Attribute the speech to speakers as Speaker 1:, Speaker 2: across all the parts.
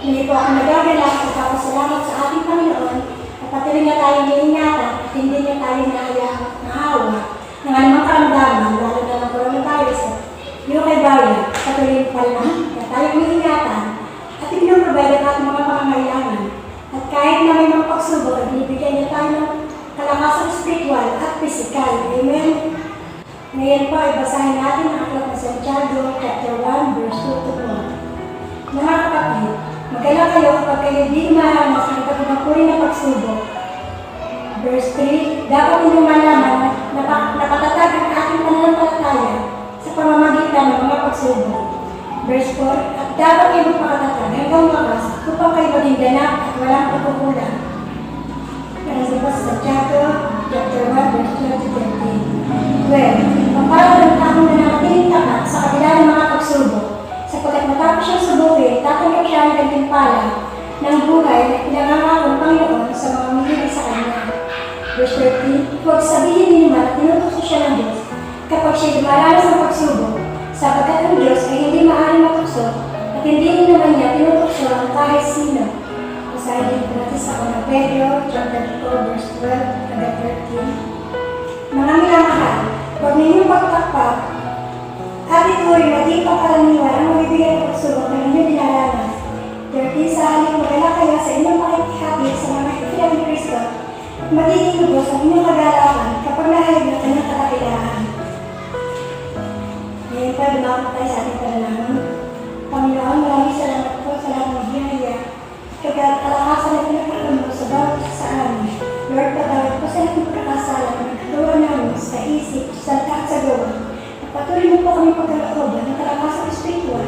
Speaker 1: Hindi po ako nagagalak sa papasalamat sa ating Panginoon at patuloy na tayo niingatan at hindi niya tayo naawa ng anumang karamdaman, lalo na ng coronavirus at yung kay Baya, patuloy pa lang na tayo niingatan at ipinaprovide ang ating mga pangangailangan. At kahit na may mga pagsubok, binibigyan niya tayo ng kalakasan spiritual at physical. Amen. Ngayon po ay basahin natin ang aklat ng Santiago, chapter 1, verse 2 to 4. Mga kapatid, mag-alala kayo kapag kayo di maranas ng iba't ibang uri ng pagsubok. Verse 3, dapat ninyong malaman na napatatag ang ating pananampalataya sa pamamagitan ng mga pagsubok. Verse 4, at dapat kayo magpakatatag hanggang wakas upang kayo maging ganap at walang pagkukulang. Kasi po sa Santiago, chapter 1, verse 12 to 13. 12, pampara ng taong na nakatiling tapat sa kabila ng mga pagsubok, sapagkat matapos siyang subukin, tatanggap siya ng gantimpala ng buhay na pinangangako ng Panginoon sa mga humihingi sa Kanya. Verse 13, huwag sabihin niyo naman at tinutukso siya ng Diyos kapag siya dumaranas ng pagsubok, sapagkat ang Diyos ay hindi maaaring matukso at hindi rin naman niya tinutukso ang kahit sino. Basahin din po natin sa unang Pedro, chapter 4, verse 12 hanggang 13. Mga minamahal, huwag ninyong pagtakpak at ituloy na di pagkaraniwan ang mabibigay ng pagsubok na inyong dinaranas. 13, sa halip magala kayo sa inyong pakikihati sa mga ikilang ni Kristo at magiging lubos ang inyong kagalakan kapag nahayag ng kanyang kadakilaan. Ngayon pa, dumako tayo sa ating panalangin. Panginoon, maraming salamat po sa lahat ng biyaya. Kalakasan na pinagkaroon mo sa bawat isa sa amin. Lord, patawad po sa lahat ng pagkakasala na nagkagawa namin sa isip, sa salita at sa gawa. At patuloy mo po kami pagkalooban ng kalakasan spiritual,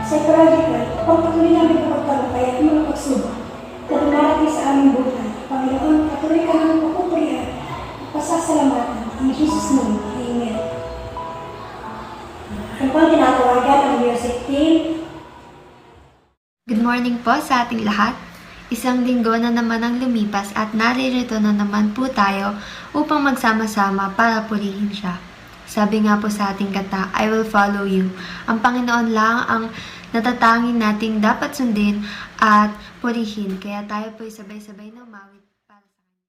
Speaker 1: psychological, upang patuloy namin pagpagtagumpay at mga pagsubok na dumarating sa aming buhay. Panginoon, patuloy ka namin pagpupurihan at pasasalamatan. In Jesus' name, Amen. Ang pong tinatawagan ang music team.
Speaker 2: Good morning po sa ating lahat. Isang linggo na naman ang lumipas at naririto na naman po tayo upang magsama-sama para purihin siya. Sabi nga po sa ating kanta, I will follow you. Ang Panginoon lang ang natatanging nating dapat sundin at purihin. Kaya tayo po'y sabay-sabay na umawit para sa Kanya.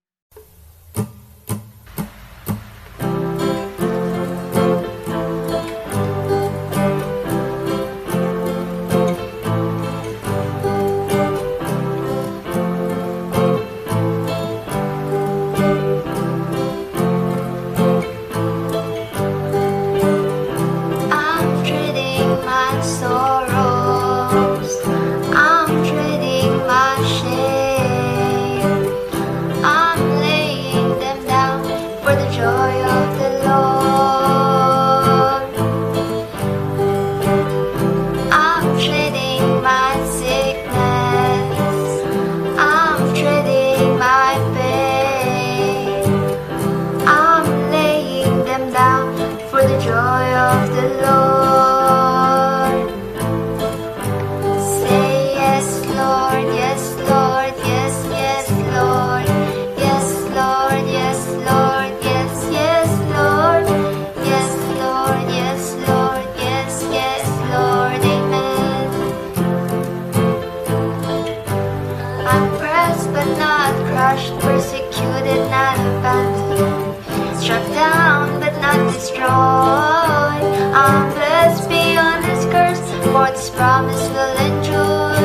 Speaker 3: Persecuted, not abandoned, struck down but not destroyed. I'm blessed beyond His curse, for this promise will endure,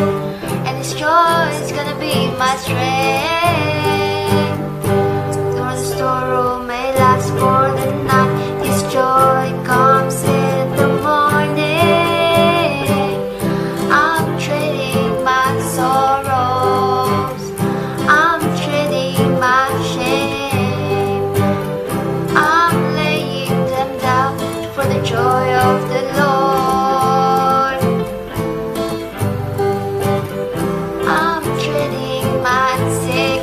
Speaker 3: and His joy is gonna be my strength. Though the storeroom may last for the night, His joy comes in the morning. I'm trading my sorrows, I'm trading my shame, I'm laying them down for the joy of the Lord. I'm trading my sickness,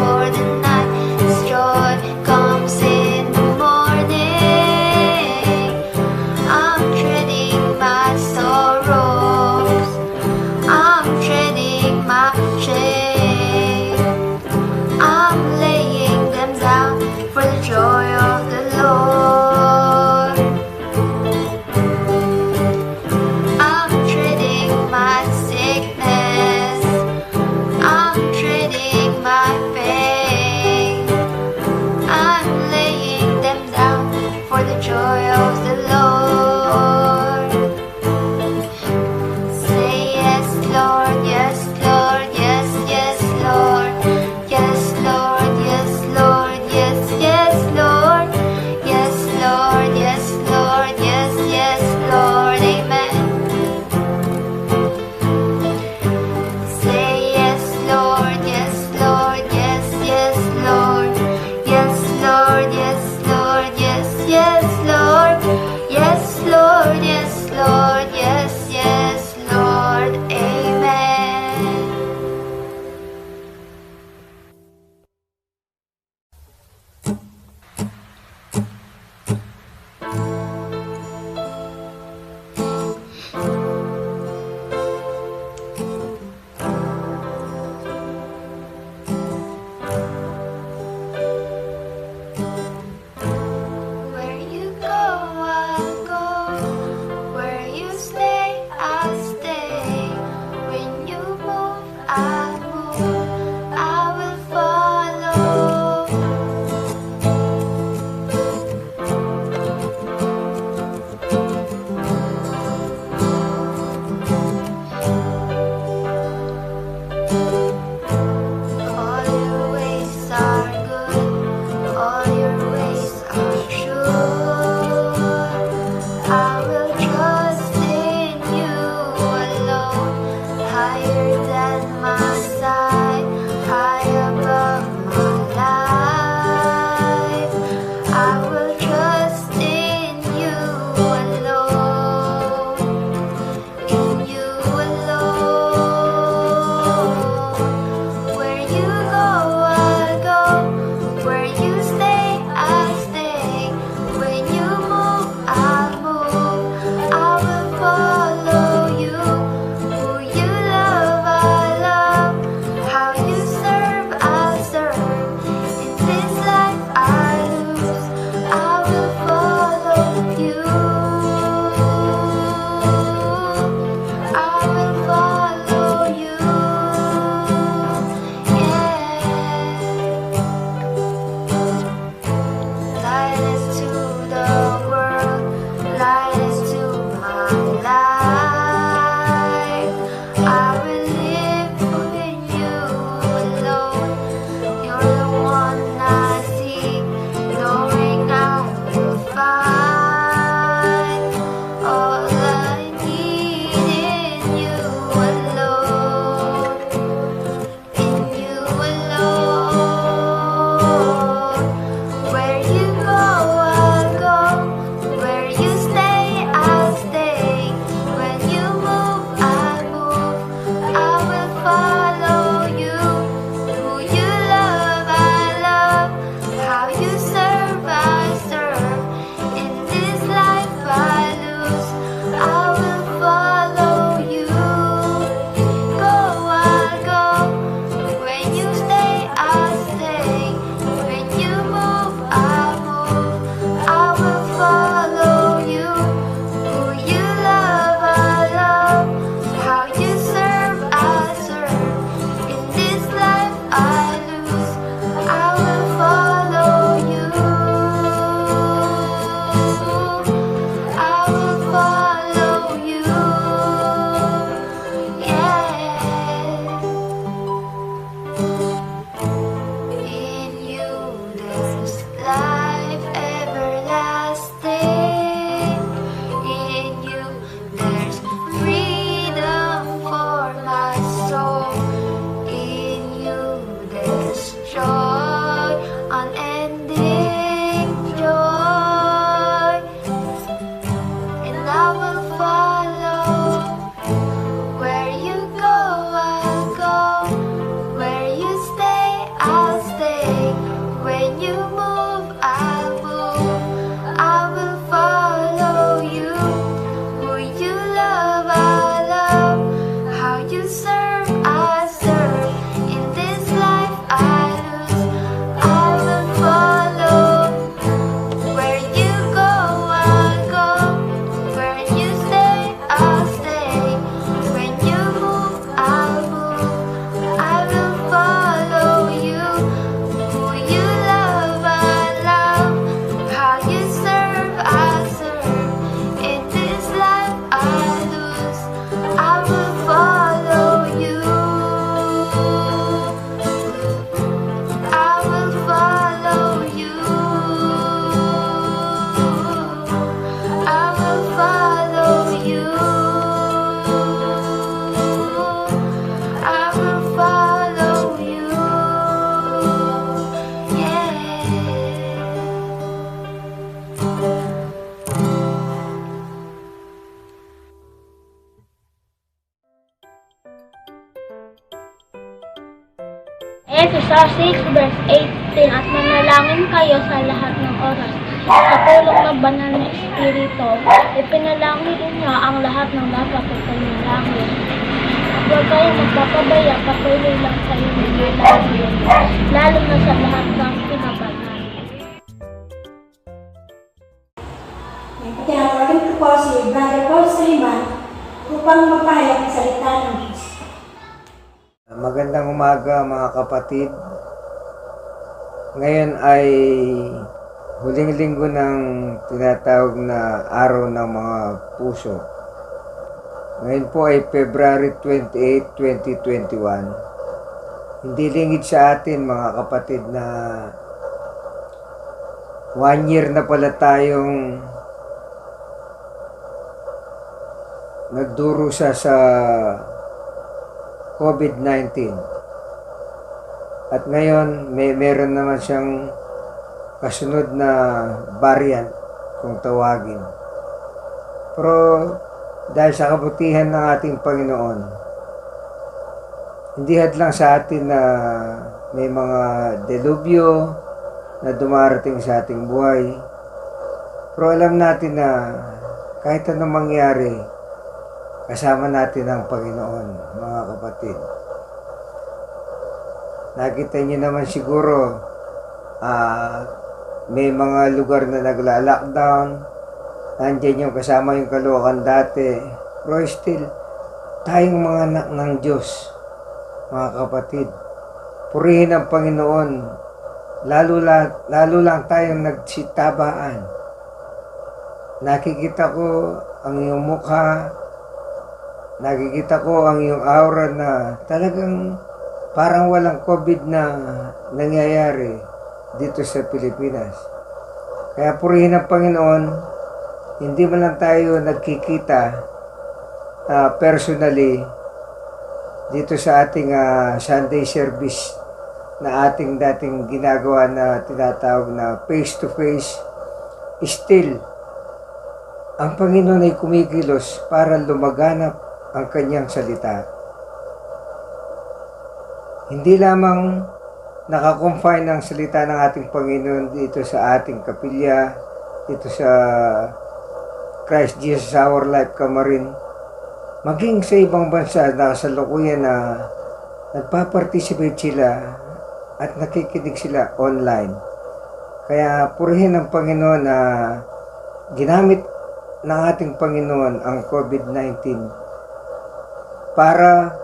Speaker 3: for the night. His joy comes in the morning. I'm treading my sorrows, I'm treading my shame, I'm laying them down for the joy of the Lord. I'm treading my sickness, I'm treading my pain.
Speaker 4: Sa 6 verse 18, at manalangin kayo sa lahat ng oras. Sa tulong ng banal na Espiritu, ipinalangin ninyo ang lahat ng dapat ipanalangin. At huwag kayo magpapabaya, patuloy lang kayo manalangin, lalo na sa lahat ng pinabanal.
Speaker 1: Tinatawagin ko po si Brother Paul Suliman upang magpahayag ng salita ng Diyos.
Speaker 5: Magandang umaga mga kapatid. Ngayon ay huling linggo ng tinatawag na araw ng mga puso. Ngayon po ay February 28, 2021. Hindi lingid sa atin mga kapatid na 1 year na pala tayong nagdurusa sa COVID-19. At ngayon, meron naman siyang kasunod na variant kung tawagin. Pero dahil sa kabutihan ng ating Panginoon, hindi hadlang sa atin na may mga delubyo na dumarating sa ating buhay. Pero alam natin na kahit anong mangyari, kasama natin ang Panginoon, mga kapatid. Nakita niyo naman siguro, may mga lugar na nagla-lockdown, nandiyan yung kasama yung Caloocan dati, pero still, tayong mga anak ng Diyos, mga kapatid. Purihin ang Panginoon, lalo lang tayong nagsitabaan. Nakikita ko ang iyong mukha, nakikita ko ang iyong aura na talagang parang walang COVID na nangyayari dito sa Pilipinas. Kaya purihin ang Panginoon, hindi man lang tayo nagkikita personally dito sa ating Sunday service na ating dating ginagawa na tinatawag na face-to-face. Still, ang Panginoon ay kumikilos para lumaganap ang kanyang salita. Hindi lamang nakakonfine ang salita ng ating Panginoon dito sa ating kapilya, dito sa Christ Jesus Our Life Camarin, maging sa ibang bansa na kasalukuyan na nagpa-participate sila at nakikinig sila online. Kaya purihin ng Panginoon na ginamit ng ating Panginoon ang COVID-19 para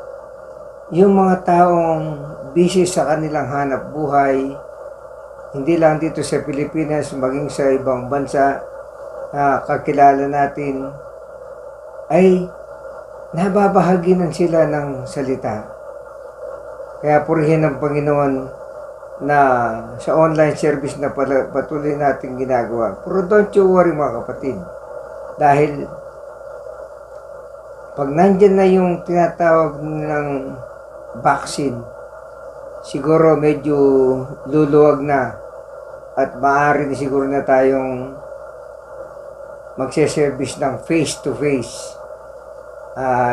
Speaker 5: yung mga taong busy sa kanilang hanap buhay, hindi lang dito sa Pilipinas, maging sa ibang bansa na kakilala natin, ay nababahaginan sila ng salita. Kaya purihin ng Panginoon na sa online service na patuloy natin ginagawa. Pero don't you worry mga kapatid, dahil pag nandyan na yung tinatawag ng vaccine, siguro medyo luluwag na at maaari na siguro na tayong magse-service ng face-to-face.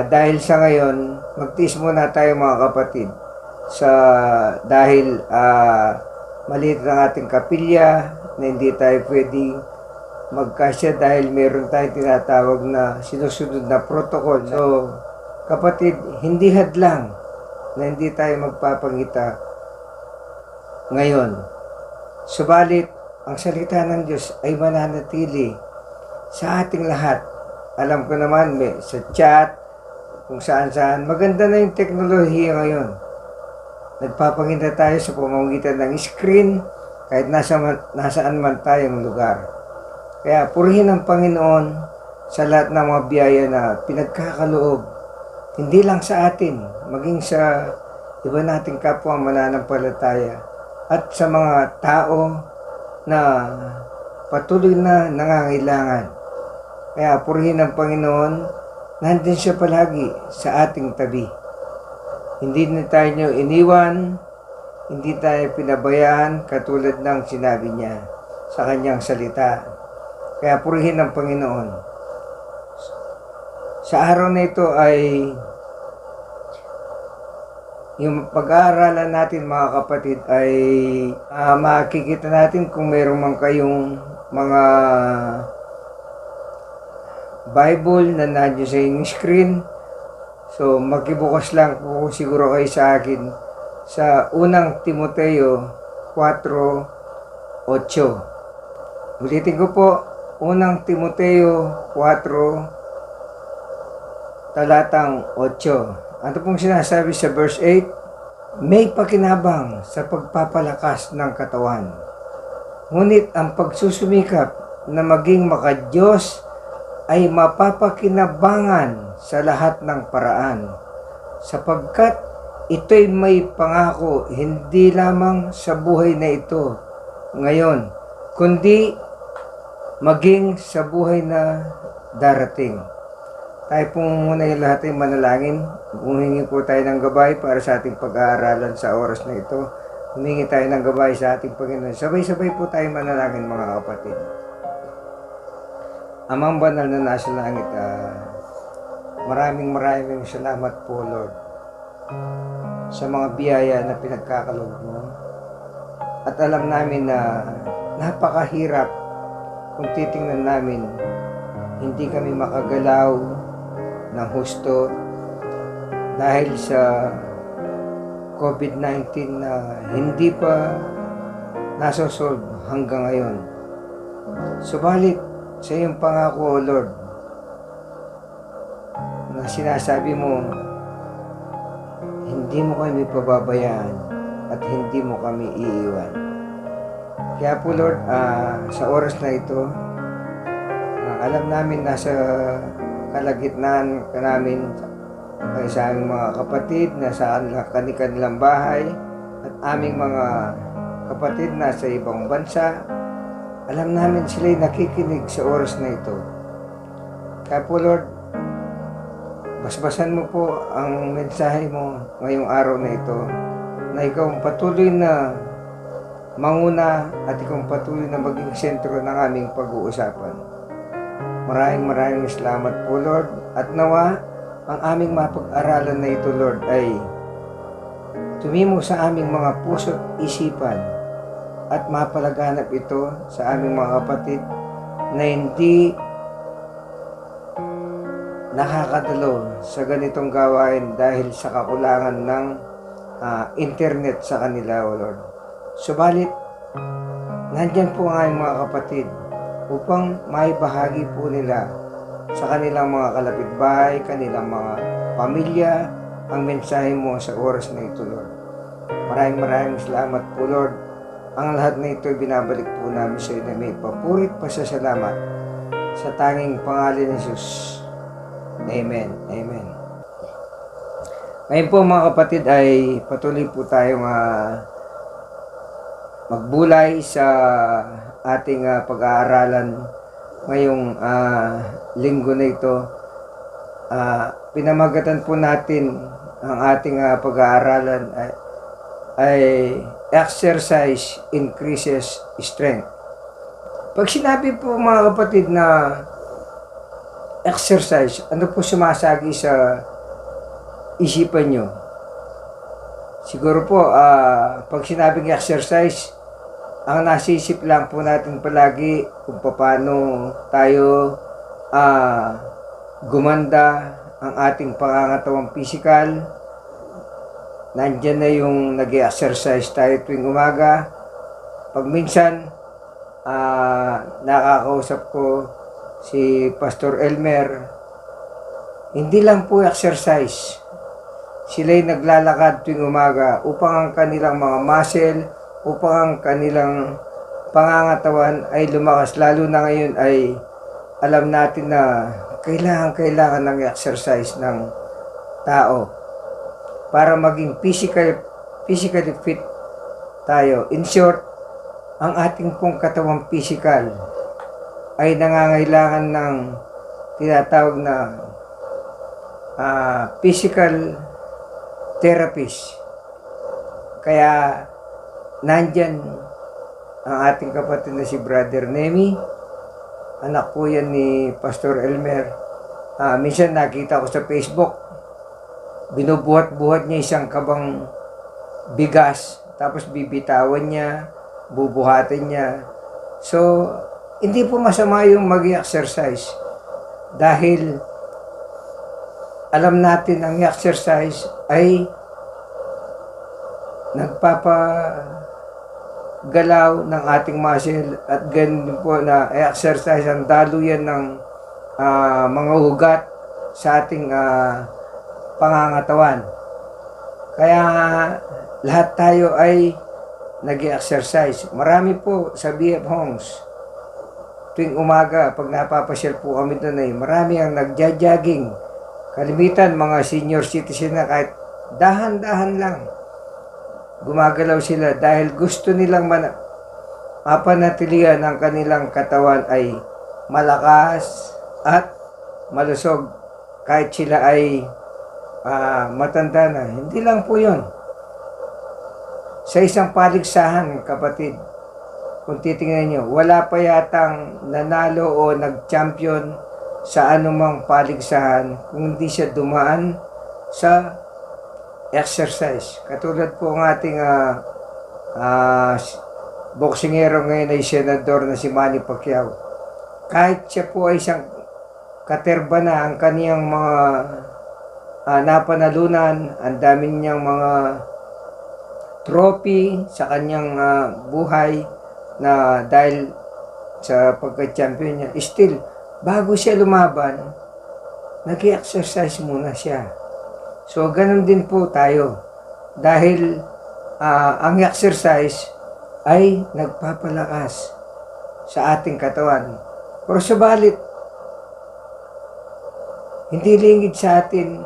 Speaker 5: Dahil sa ngayon, magtiis muna tayo mga kapatid dahil maliit ang ating kapilya na hindi tayo pwedeng magkasya dahil meron tayong tinatawag na sinusunod na protocol. So, kapatid, hindi hadlang na hindi tayo magpapangita ngayon. Subalit, ang salita ng Diyos ay mananatili sa ating lahat. Alam ko naman, sa chat, kung saan-saan, maganda na yung teknolohiya ngayon. Nagpapangita tayo sa pamamagitan ng screen, kahit nasaan man tayong lugar. Kaya purihin ang Panginoon sa lahat ng mga biyaya na pinagkakaloob, hindi lang sa atin, maging sa iba nating kapwa mananampalataya at sa mga tao na patuloy na nangangailangan. Kaya purihin ang Panginoon, nandun siya palagi sa ating tabi. Hindi na tayo iniwan, hindi tayo pinabayaan katulad ng sinabi niya sa kanyang salita. Kaya purihin ang Panginoon. Sa araw na ito ay yung pag-aaralan natin mga kapatid ay makikita natin kung meron man kayong mga Bible na nandiyo sa inyong screen. So magkibukas lang po siguro kayo sa akin sa unang Timoteo 4:8. Ulitin ko po, unang Timoteo 4 talatang 8. Ano pong sinasabi sa verse 8? May pakinabang sa pagpapalakas ng katawan. Ngunit ang pagsusumikap na maging makadiyos ay mapapakinabangan sa lahat ng paraan, sapagkat ito'y may pangako hindi lamang sa buhay na ito ngayon, kundi maging sa buhay na darating. Tayo po muna yung lahat ay manalangin. Humingi po tayo ng gabay para sa ating pag-aaralan sa oras na ito. Humingi tayo ng gabay sa ating Panginoon. Sabay-sabay po tayo manalangin mga kapatid. Amang banal na nasa langit, maraming salamat po Lord sa mga biyaya na pinagkakaloob mo. At alam namin na napakahirap kung titingnan namin, hindi kami makagalaw ng husto dahil sa COVID-19 na hindi pa nasosolve hanggang ngayon. Subalit sa iyong pangako, O Lord, na sinasabi mo, hindi mo kami pababayaan at hindi mo kami iiwan. Kaya po Lord, sa oras na ito, alam namin nasa kalagitnaan ka namin sa aming mga kapatid na sa kanilang bahay at aming mga kapatid na sa ibang bansa. Alam namin sila'y nakikinig sa oras na ito. Kaya po Lord, basbasan mo po ang mensahe mo ngayong araw na ito, na ikaw ang patuloy na manguna at ikaw ang patuloy na maging sentro ng aming pag-uusapan. Maraming salamat po Lord, at nawa ang aming mapag-aralan na ito Lord ay tumimo sa aming mga puso at isipan at mapalaganap ito sa aming mga kapatid na hindi nakakadalo sa ganitong gawain dahil sa kakulangan ng internet sa kanila, O Lord. Subalit, nandyan po ang aming mga kapatid upang maibahagi po nila sa kanilang mga kalapitbahay, kanilang mga pamilya, ang mensahe mo sa oras na ito, Lord. Maraming salamat po, Lord. Ang lahat na ito binabalik po namin sa iyo na may papurit pasasalamat sa tanging pangalan ni Jesus. Amen. Amen. Ngayon po mga kapatid ay patuloy po tayong magbulay sa ating pag-aaralan ngayong linggo na ito. Pinamagatan po natin ang ating pag-aaralan ay exercise increases strength. Pag sinabi po mga kapatid na exercise, ano po sumasagi sa isipan nyo? Siguro po, pag sinabing exercise, ang nasisip lang po natin palagi kung paano tayo gumanda ang ating pangangatawang physical. Nandyan na yung nag-exercise tayo tuwing umaga. Pag minsan, nakakausap ko si Pastor Elmer, hindi lang po exercise. Sila'y naglalakad tuwing umaga upang ang kanilang mga muscle, upang ang kanilang pangangatawan ay lumakas. Lalo na ngayon ay alam natin na kailangan ng exercise ng tao para maging physically fit tayo. In short, ang ating pong katawang physical ay nangangailangan ng tinatawag na physical therapist. Kaya nandyan ang ating kapatid na si Brother Nemi, anak po yan ni Pastor Elmer. Minsan nakita ko sa Facebook, binubuhat-buhat niya isang kabang bigas, tapos bibitawan niya, bubuhatin niya. So, hindi po masama yung mag-exercise dahil alam natin ang exercise ay nagpapagalaw ng ating muscle at ganun din po na exercise ang daluyan ng mga ugat sa ating pangangatawan. Kaya lahat tayo ay nag-exercise. Marami po sa BF Homes. Tuwing umaga, pag napapasyal po kami doon ay marami ang nagja-jogging. Kalimitan mga senior citizen na kahit dahan-dahan lang. Gumagalaw sila dahil gusto nilang mapanatilihan ang kanilang katawan ay malakas at malusog kahit sila ay matanda na. Hindi lang po yun. Sa isang paligsahan, kapatid, kung titingnan nyo, wala pa yatang nanalo o nag-champion sa anumang paligsahan kung hindi siya dumaan sa exercise. Katulad po ng ating boksingero ngayon ay senador na si Manny Pacquiao. Kahit siya po ay isang katerba na ang kaniyang mga napanalunan, ang dami niyang mga trophy sa kanyang buhay na dahil sa pagka-champion niya, still, bago siya lumaban, nag-exercise muna siya. So, ganun din po tayo. Dahil ang exercise ay nagpapalakas sa ating katawan. Pero subalit, hindi lingid sa atin,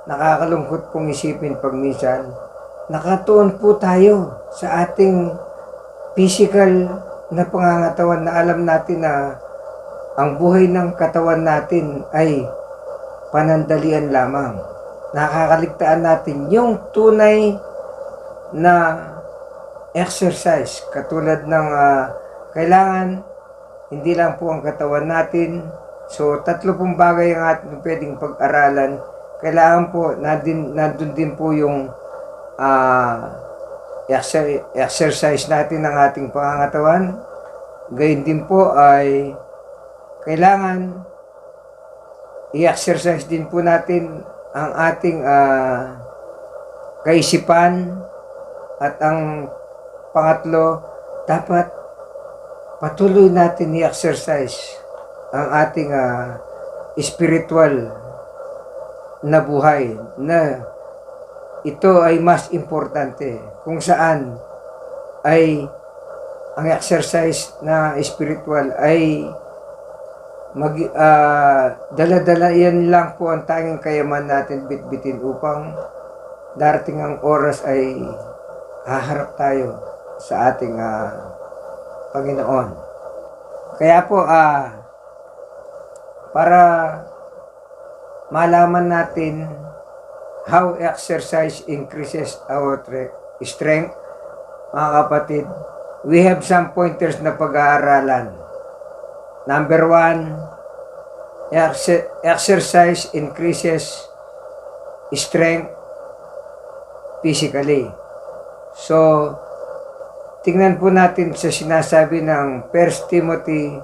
Speaker 5: nakakalungkot pong isipin pag minsan, nakatuon po tayo sa ating physical na pangangatawan na alam natin na ang buhay ng katawan natin ay panandalian lamang. Nakakaligtaan natin yung tunay na exercise katulad ng kailangan hindi lang po ang katawan natin. So, 3 pong bagay ang ating pwedeng pag-aralan. Kailangan po nandun din po yung exercise natin ng ating pangangatawan. Gayun din po ay kailangan i-exercise din po natin ang ating kaisipan. At ang pangatlo, dapat patuloy natin i-exercise ang ating spiritual na buhay na ito ay mas importante kung saan ay ang exercise na spiritual ay dala-dala yan lang po ang tanging kayaman natin bitbitin upang darating ang oras ay haharap tayo sa ating Panginoon. Kaya po para malaman natin how exercise increases our strength, mga kapatid, we have some pointers na pag-aaralan. Number 1, exercise increases strength physically. So, tingnan po natin sa sinasabi ng 1 Timothy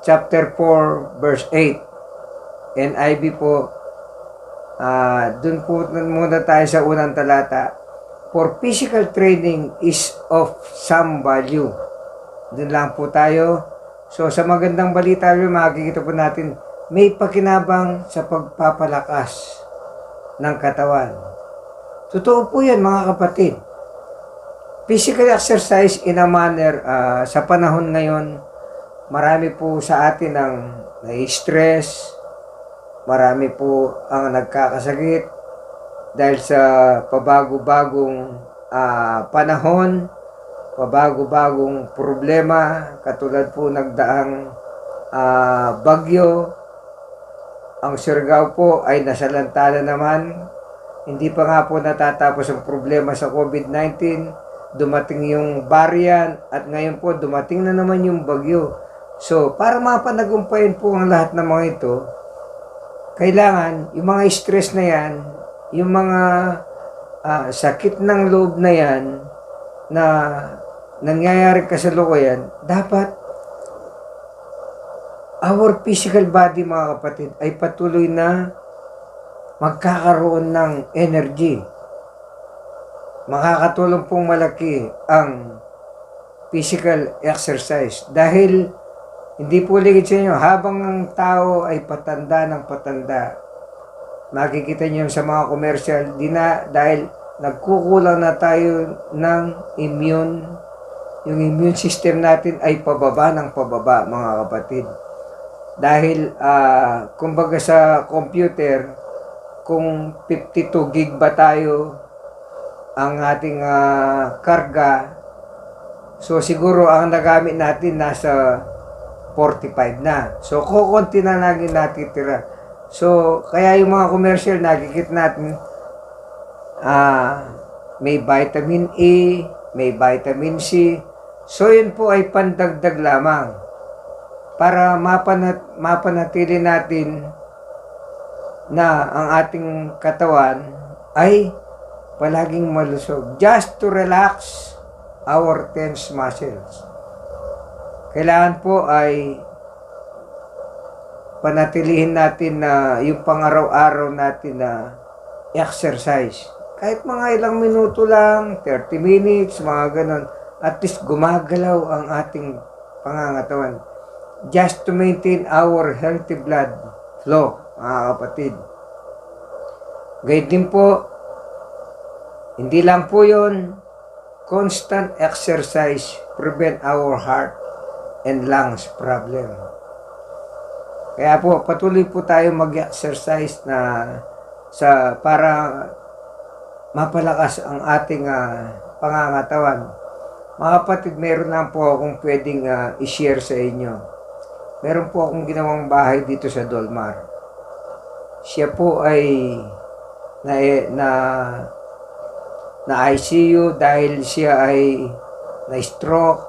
Speaker 5: chapter 4 verse 8. NIV po. Dun po muna tayo sa unang talata. For physical training is of some value. Dun lang po tayo. So sa magandang balita, makikita po natin may pakinabang sa pagpapalakas ng katawan. Totoo po yan, mga kapatid. Physical exercise in a manner, sa panahon ngayon, marami po sa atin ang nai-stress, marami po ang nagkakasakit dahil sa pabago-bagong panahon, pabago-bagong problema, katulad po nagdaang bagyo. Ang Siargao po ay nasalantala naman. Hindi pa nga po natatapos ang problema sa COVID-19. Dumating yung variant at ngayon po dumating na naman yung bagyo. So, para mapanagumpayan po ang lahat ng mga ito, kailangan yung mga stress na yan yung mga sakit ng loob na yan na nangyayari kasalukuyan, dapat our physical body, mga kapatid, ay patuloy na magkakaroon ng energy. Makakatulong pong malaki ang physical exercise dahil hindi po ligid sa inyo, habang ang tao ay patanda ng patanda, makikita niyo sa mga commercial, dahil nagkukulang na tayo ng yung immune system natin ay pababa ng pababa, mga kapatid. Dahil, kumbaga sa computer, kung 52 gig ba tayo ang ating karga, so siguro ang nagamit natin nasa 45 na. So, kukunti na lagi natitira. So, kaya yung mga commercial, nakikita natin, may vitamin A, may vitamin C. So, yun po ay pandagdag lamang para mapanatili natin na ang ating katawan ay palaging malusog. Just to relax our tense muscles. Kailangan po ay panatilihin natin na yung pang-araw-araw natin na exercise. Kahit mga ilang minuto lang, 30 minutes, mga ganon. At least gumagalaw ang ating pangangatawan. Just to maintain our healthy blood flow, mga kapatid. Gayun din po, hindi lang po yun, constant exercise prevent our heart and lungs problem. Kaya po, patuloy po tayo mag-exercise para mapalakas ang ating pangangatawan. Mga kapatid, meron lang po akong pwedeng i-share sa inyo. Meron po akong ginawang bahay dito sa Dolmar. Siya po ay na ICU dahil siya ay na-stroke.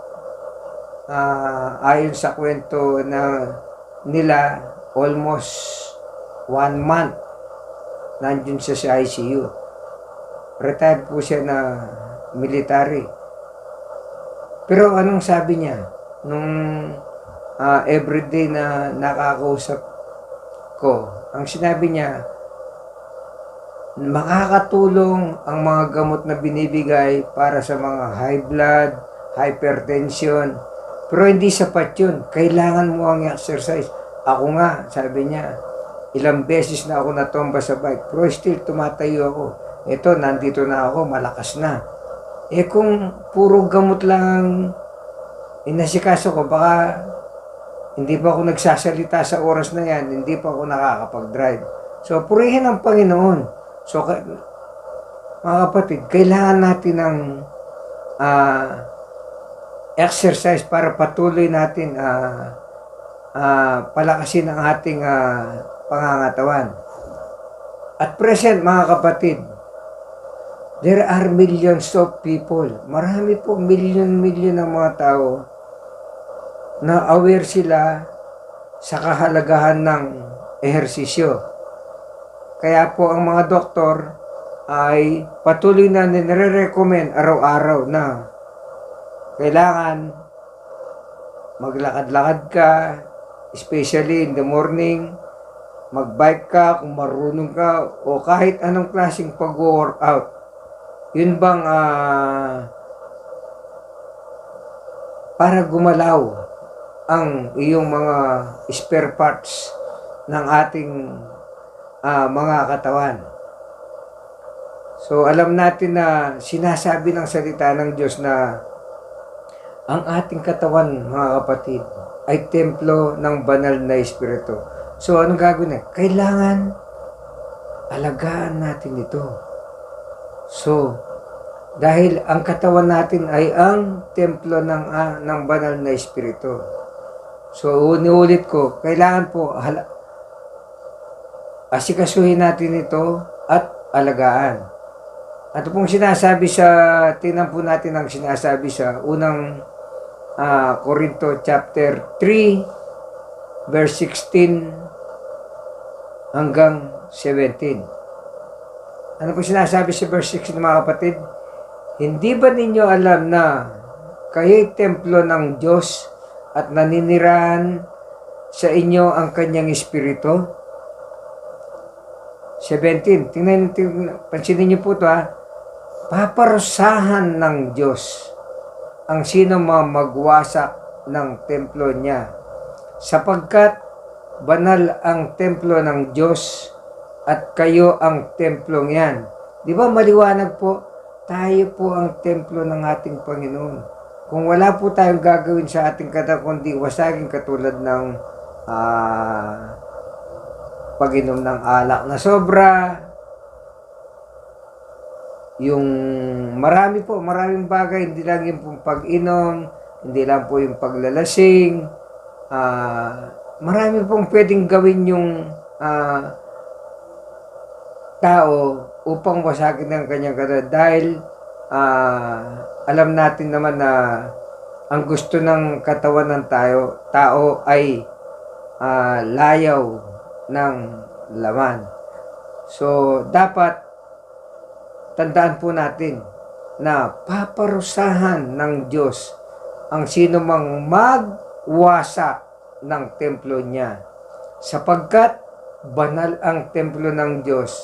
Speaker 5: Ayon sa kwento nila, almost 1 month nandiyon siya sa ICU. Retired po siya na military. Pero anong sabi niya? Nung everyday na nakakausap ko, ang sinabi niya, makakatulong ang mga gamot na binibigay para sa mga high blood, hypertension, pero hindi sapat yun. Kailangan mo ang exercise. Ako nga, sabi niya, ilang beses na ako natomba sa bike, pero still tumatayo ako. Ito, nandito na ako, malakas na. Kung puro gamot lang inasikaso ko, baka hindi pa ako nagsasalita sa oras na yan, hindi pa ako nakakapag-drive. So, purihin ang Panginoon. So, mga kapatid, kailangan natin ng exercise para patuloy natin palakasin ang ating pangangatawan. At present, mga kapatid, there are millions of people. Marami po, million ng mga tao na aware sila sa kahalagahan ng ehersisyo. Kaya po ang mga doktor ay patuloy na nire-recommend araw-araw na kailangan maglakad-lakad ka, especially in the morning, magbike ka kung marunong ka, o kahit anong klaseng pag-workout. Yun bang para gumalaw ang iyong mga spare parts ng ating mga katawan. So alam natin na sinasabi ng salita ng Diyos na ang ating katawan, mga kapatid, ay templo ng banal na Espiritu. So anong gagawin na? Kailangan alagaan natin ito. So, dahil ang katawan natin ay ang templo ng banal na Espiritu. So, ulit ko, kailangan po asikasuhin natin ito at alagaan. At pong sinasabi tingnan po natin ang sinasabi sa unang Corinto chapter 3, verse 16 hanggang 17. Ano po sinasabi sa verse 16 mga kapatid? Hindi ba ninyo alam na kayo'y templo ng Diyos at naninirahan sa inyo ang kanyang espiritu? 17. Pansinin niyo po ito ha. Paparusahan ng Diyos ang sino magwasak ng templo niya, sapagkat banal ang templo ng Diyos at kayo ang templong yan. Di ba maliwanag po? Tayo po ang templo ng ating Panginoon. Kung wala po tayong gagawin sa ating katawan, kundi wasagin katulad ng pag-inom ng alak na sobra, yung maraming bagay, hindi lang yung pong pag-inom, hindi lang po yung paglalasing, marami pong pwedeng gawin yung tao upang wasagin ang kanyang katawan. Dahil alam natin naman na ang gusto ng katawan ng tao ay layaw ng laman. So, dapat tandaan po natin na paparusahan ng Diyos ang sino mang magwasak ng templo niya, sapagkat banal ang templo ng Diyos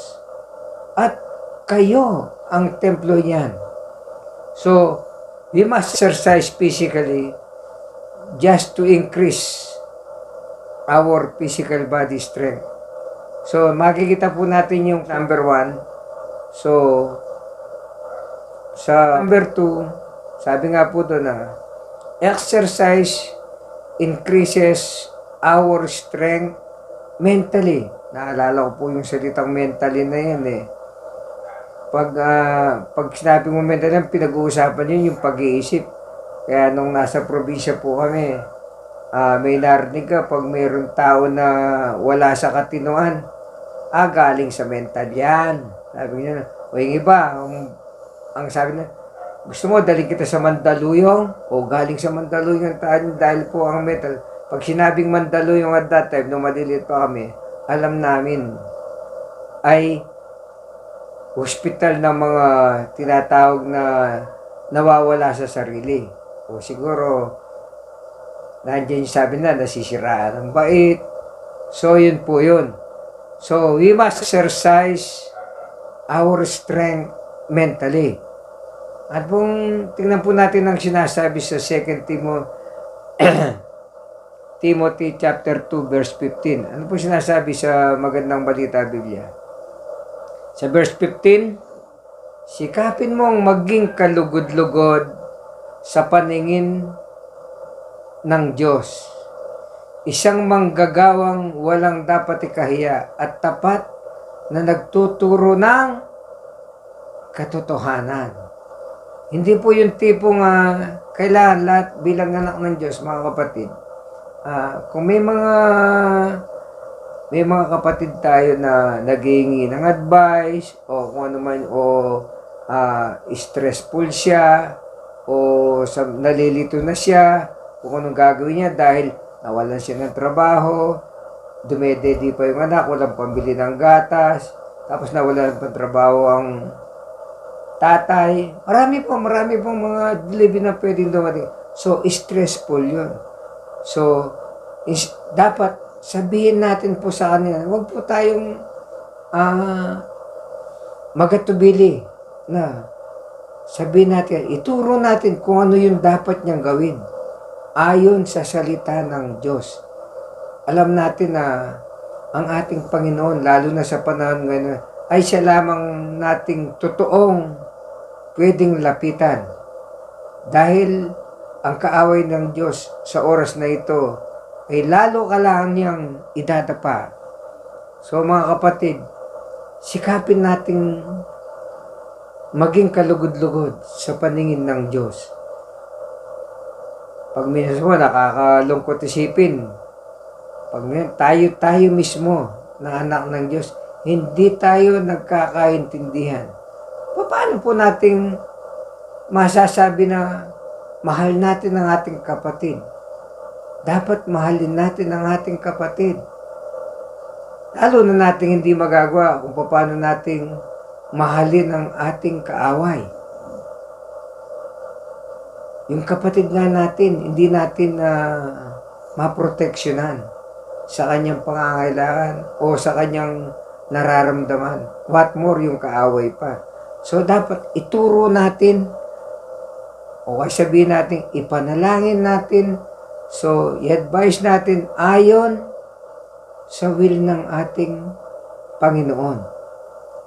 Speaker 5: at kayo ang templo niyan. So, we must exercise physically just to increase our physical body strength. So, makikita po natin yung number 1. So, sa number 2, sabi nga po doon na exercise increases our strength mentally. Naalala ko po yung salitang mentally na yan eh. Pag sinabi mo mentally, pinag-uusapan yun yung pag-iisip. Kaya nung nasa probinsya po kami, may narinig ka pag mayroong tao na wala sa katinoan, galing sa mental yan. Sabi niya, o yung iba, ang sabi na, gusto mo dali kita sa Mandaluyong? O galing sa Mandaluyong tayo dahil po ang mental. Pag sinabing Mandaluyong at that time, nung maliliit pa kami, alam namin ay hospital ng mga tinatawag na nawawala sa sarili. O siguro, nandiyan yung sabi na, nasisiraan ang bait. So, yun po yun. So, we must exercise our strength mentally. At kung tingnan po natin ang sinasabi sa 2 Timothy chapter 2 verse 15. Ano po sinasabi sa Magandang Balita Biblia? Sa verse 15, sikapin mong maging kalugod-lugod sa paningin ng Diyos. Isang manggagawang walang dapat ikahiya at tapat na nagtuturo ng katotohanan. Hindi po yung tipong kailangan lahat bilang anak ng Diyos, mga kapatid. Kung may mga kapatid tayo na naghihingi ng advice o kung ano man, o stressful siya o nalilito na siya kung anong gagawin niya dahil nawalan siya ng trabaho, dumededi pa yung anak, walang pambili ng gatas, tapos nawalan ng trabaho ang tatay. Marami pong mga delivery na pwedeng dumating. So, stressful yun. So, dapat sabihin natin po sa kanila, huwag po tayong magatubili na sabihin natin, ituro natin kung ano yung dapat niyang gawin ayon sa salita ng Diyos. Alam natin na ang ating Panginoon, lalo na sa panahon ngayon, ay siya lamang nating totoong pwedeng lapitan. Dahil ang kaaway ng Diyos sa oras na ito ay lalo ka lang niyang idadapa. So mga kapatid, sikapin nating maging kalugod-lugod sa paningin ng Diyos. Pag minsan mo, nakakalungkot isipin, pag tayo mismo na anak ng Diyos, hindi tayo nagkakaintindihan. Paano po nating masasabi na mahal natin ang ating kapatid? Dapat mahalin natin ang ating kapatid. Lalo na natin hindi magagawa kung paano nating mahalin ang ating kaaway. Yung kapatid nga natin, hindi natin maproteksyonan sa kanyang pangangailangan o sa kanyang nararamdaman. What more yung kaaway pa. So dapat ituro natin o sabihin natin, ipanalangin natin. So i-advise natin ayon sa will ng ating Panginoon.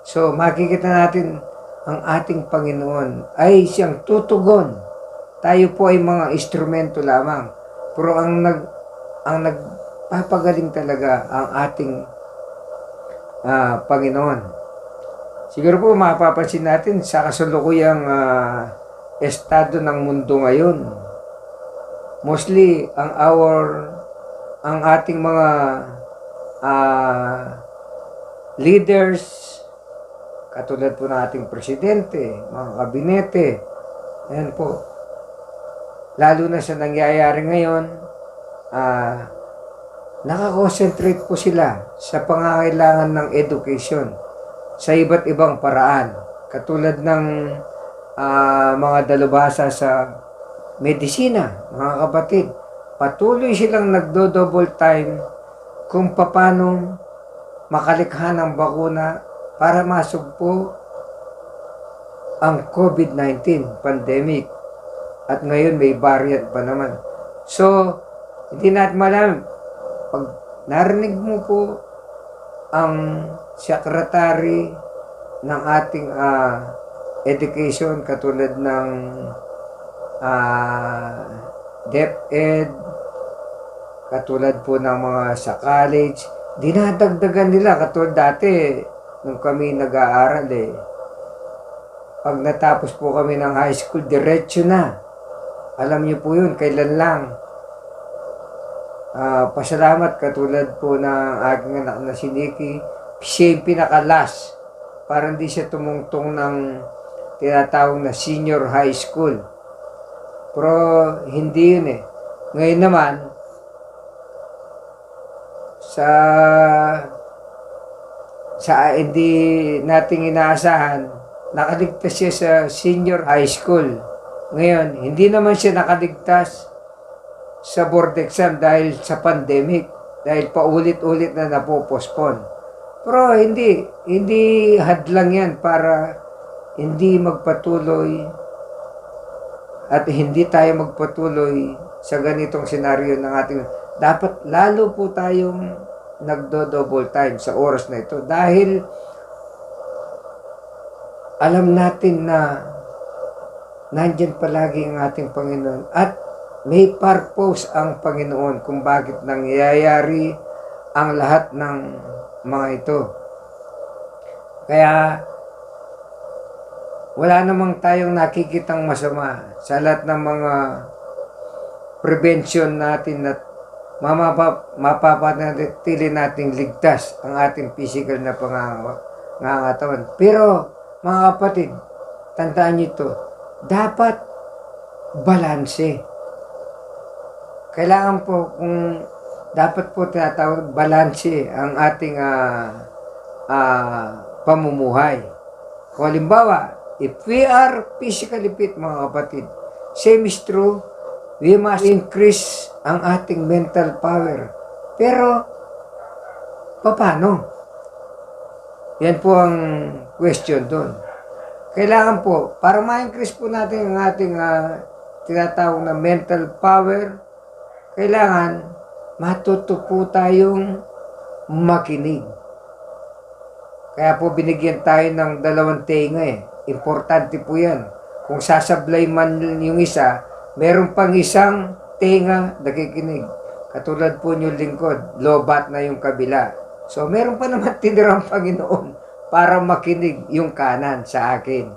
Speaker 5: So makikita natin ang ating Panginoon ay siyang tutugon. Tayo po ay mga instrumento lamang. Pero ang nagpapagaling talaga ang ating Panginoon. Siguro po mapapansin natin sa kasalukuyang estado ng mundo ngayon. Mostly ang ating mga leaders, katulad po ng ating presidente, mga kabinete, ayan po, lalo na sa nangyayari ngayon, nakakonsentrate po sila sa pangangailangan ng education sa iba't ibang paraan. Katulad ng mga dalubhasa sa medisina, mga kapatid. Patuloy silang nagdo-double time kung paano makalikha ng bakuna para masugpo ang COVID-19 pandemic. At ngayon may variant pa naman. So, hindi natin malaman. Pag narinig mo po ang secretary ng ating education, katulad ng DepEd, katulad po ng mga sa college, dinadagdagan nila. Katulad dati, nung kami nag-aaral pag natapos po kami ng high school, diretso na. Alam niyo po yun, kailan lang. Pasalamat katulad po ng aking anak na si Nikki, siya yung pinakalas para hindi siya tumungtong ng tinatawag na senior high school. Pero hindi yun Ngayon naman, sa hindi nating inaasahan, nakaligtas siya sa senior high school. Ngayon, hindi naman siya nakaligtas sa board exam dahil sa pandemic, dahil paulit-ulit na napopospon. Pero hindi hadlang yan para hindi magpatuloy at hindi tayo magpatuloy sa ganitong senaryo ng ating. Dapat lalo po tayong nagdo-double time sa oras na ito dahil alam natin na nandyan palagi ang ating Panginoon at may purpose ang Panginoon kung bakit nangyayari ang lahat ng mga ito. Kaya wala namang tayong nakikitang masama sa lahat ng mga prevention natin at mapapanatili nating ligtas ang ating physical na pangangatawan. Pero mga kapatid, tandaan niyo ito, dapat balanse. Kailangan po dapat po tinatawag balanse ang ating pamumuhay. Kung halimbawa, if we are physically fit, mga kapatid, same is true, we must increase ang ating mental power. Pero, paano? Yan po ang question doon. Kailangan po, para ma-increase po natin ang ating tinatawag na mental power, kailangan matuto po tayong makinig. Kaya po binigyan tayo ng 2 tenga Importante po yan. Kung sasablay man yung isa, meron pang isang tenga nakikinig. Katulad po yung lingkod, lobat na yung kabila. So meron pa naman tinirang Panginoon para makinig yung kanan sa akin.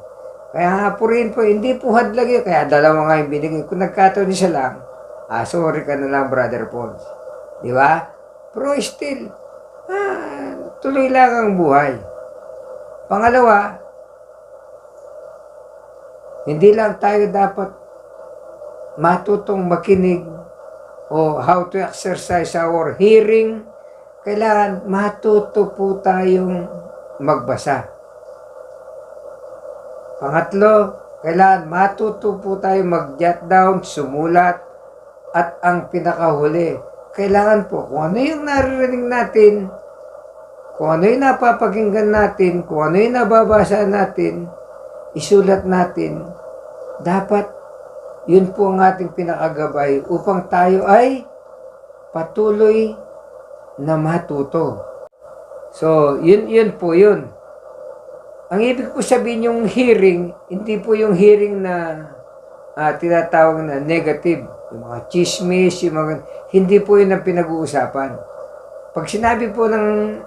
Speaker 5: Kaya nga po rin po, hindi po hadlag yun. Kaya 2 nga yung binigay. Kung nagkataon isa lang, sorry ka na lang, Brother Pons. Di ba? Pero still, tuloy lang ang buhay. Pangalawa, hindi lang tayo dapat matutong makinig o how to exercise our hearing. Kailangan matuto po tayong magbasa. Pangatlo, kailangan matuto po tayo mag-jot down, sumulat, at ang pinakahuli, kailangan po kung ano yung naririnig natin, kung ano yung napapakinggan natin, kung ano yung nababasa natin, isulat natin. Dapat yun po ang ating pinakagabay upang tayo ay patuloy na matuto. So, yun po yun. Ang ibig po sabihin yung hearing, hindi po yung hearing na tinatawag na negative. Yung mga chismis, yung mga, hindi po yun ang pinag-uusapan. Pag sinabi po ng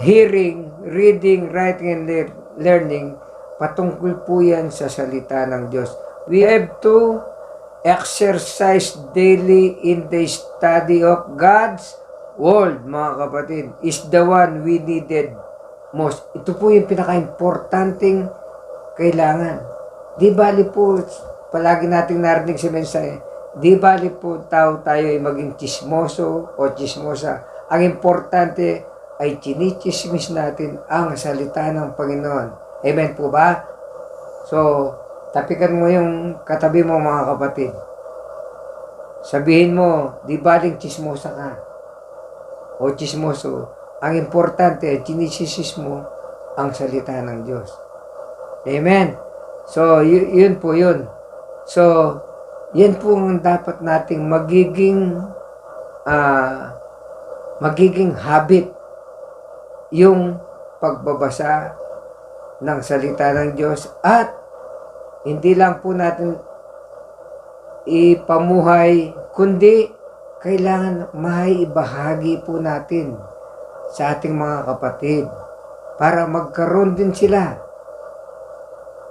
Speaker 5: hearing, reading, writing, and learning, patungkol po yan sa salita ng Diyos. We have to exercise daily in the study of God's Word, mga kapatid, is the one we needed most. Ito po yung pinaka-importanting kailangan. Di bali po, palagi nating narinig sa mensahe, di bali po tayo ay maging chismoso o chismosa. Ang importante ay chinichismis natin ang salita ng Panginoon. Amen po ba? So, tapikan mo yung katabi mo, mga kapatid. Sabihin mo, di baling chismosa ka o chismoso. Ang importante ay chinichismis mo ang salita ng Diyos. Amen. So, yun po yun. So, yan po ang dapat nating magiging habit, yung pagbabasa ng salita ng Diyos, at hindi lang po natin ipamuhay, kundi kailangan maibahagi po natin sa ating mga kapatid para magkaroon din sila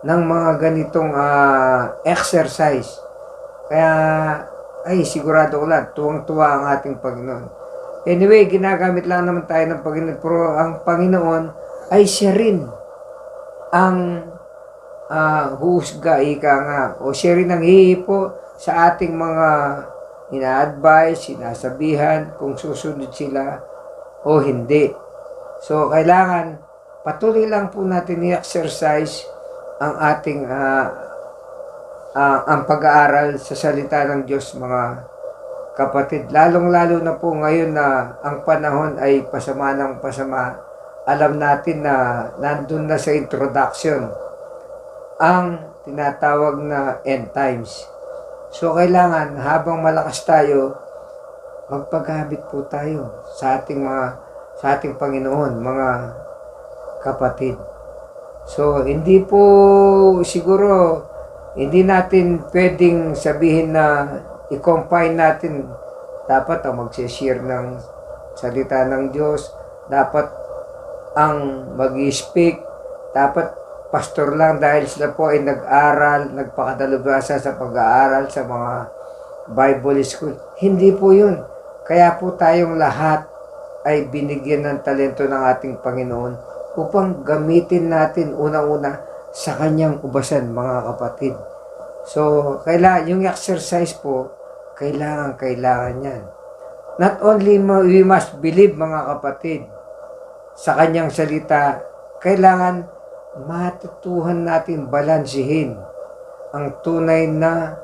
Speaker 5: ng mga ganitong exercise. Kaya, ay sigurado ko lang, tuwang-tuwa ang ating Panginoon. Anyway, ginagamit lang naman tayo ng Panginoon, pero ang Panginoon ay siya rin ang husga, ika nga, o siya rin ang hihipo sa ating mga ina-advise, sinasabihan kung susunod sila o hindi. So, kailangan patuloy lang po natin i-exercise ang ating ang pag-aaral sa salita ng Diyos, mga kapatid. Lalong-lalo na po ngayon na ang panahon ay pasama ng pasama. Alam natin na nandun na sa introduction ang tinatawag na end times. So, kailangan habang malakas tayo, magpaghabit po tayo sa ating Panginoon, mga kapatid. So, hindi po siguro, hindi natin pwedeng sabihin na i-confine natin, dapat ang mag-share ng salita ng Diyos, dapat ang mag-speak, dapat pastor lang dahil sila po ay nag-aral, nagpakadalubhasa sa pag-aaral sa mga Bible school. Hindi po yun. Kaya po tayong lahat ay binigyan ng talento ng ating Panginoon upang gamitin natin unang-una sa kanyang ubasan, mga kapatid. So, yung exercise po, kailangan yan. Not only we must believe, mga kapatid, sa kanyang salita, kailangan matutuhan natin balansihin ang tunay na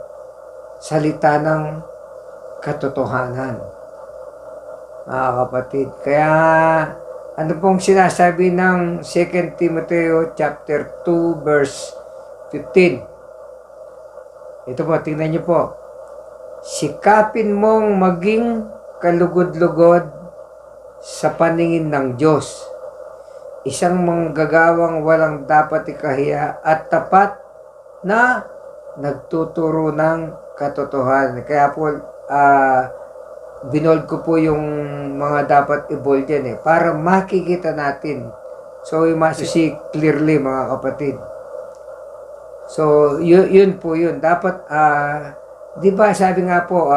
Speaker 5: salita ng katotohanan, mga kapatid. Kaya, ano pong sinasabi ng 2 Timoteo chapter 2 verse 15? Ito po, tingnan niyo po. Sikapin mong maging kalugod-lugod sa paningin ng Diyos, isang manggagawang walang dapat ikahiya at tapat na nagtuturo ng katotohanan. Kaya po, binold ko po yung mga dapat i-bold yan para makikita natin. So, we must see clearly, mga kapatid. So, yun po yun. Dapat, di ba sabi nga po,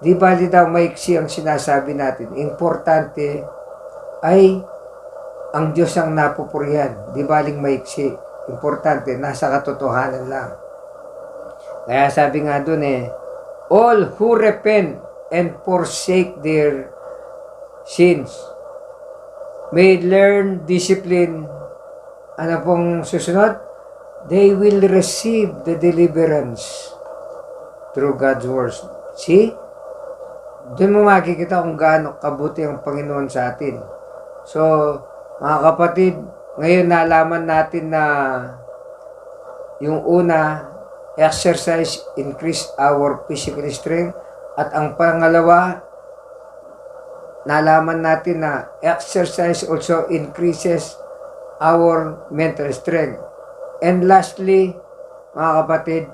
Speaker 5: di ba daw maiksi ang sinasabi natin. Importante ay ang Diyos ang napupurihan. Di baling maiksi. Importante, nasa katotohanan lang. Kaya sabi nga dun all who repent and forsake their sins may learn discipline ano pong susunod? They will receive the deliverance through God's words. See? Doon mo makikita kung gaano kabuti ang Panginoon sa atin. So, mga kapatid, ngayon nalaman natin na yung una, exercise increase our physical strength. At ang pangalawa, nalaman natin na exercise also increases our mental strength. And lastly, mga kapatid,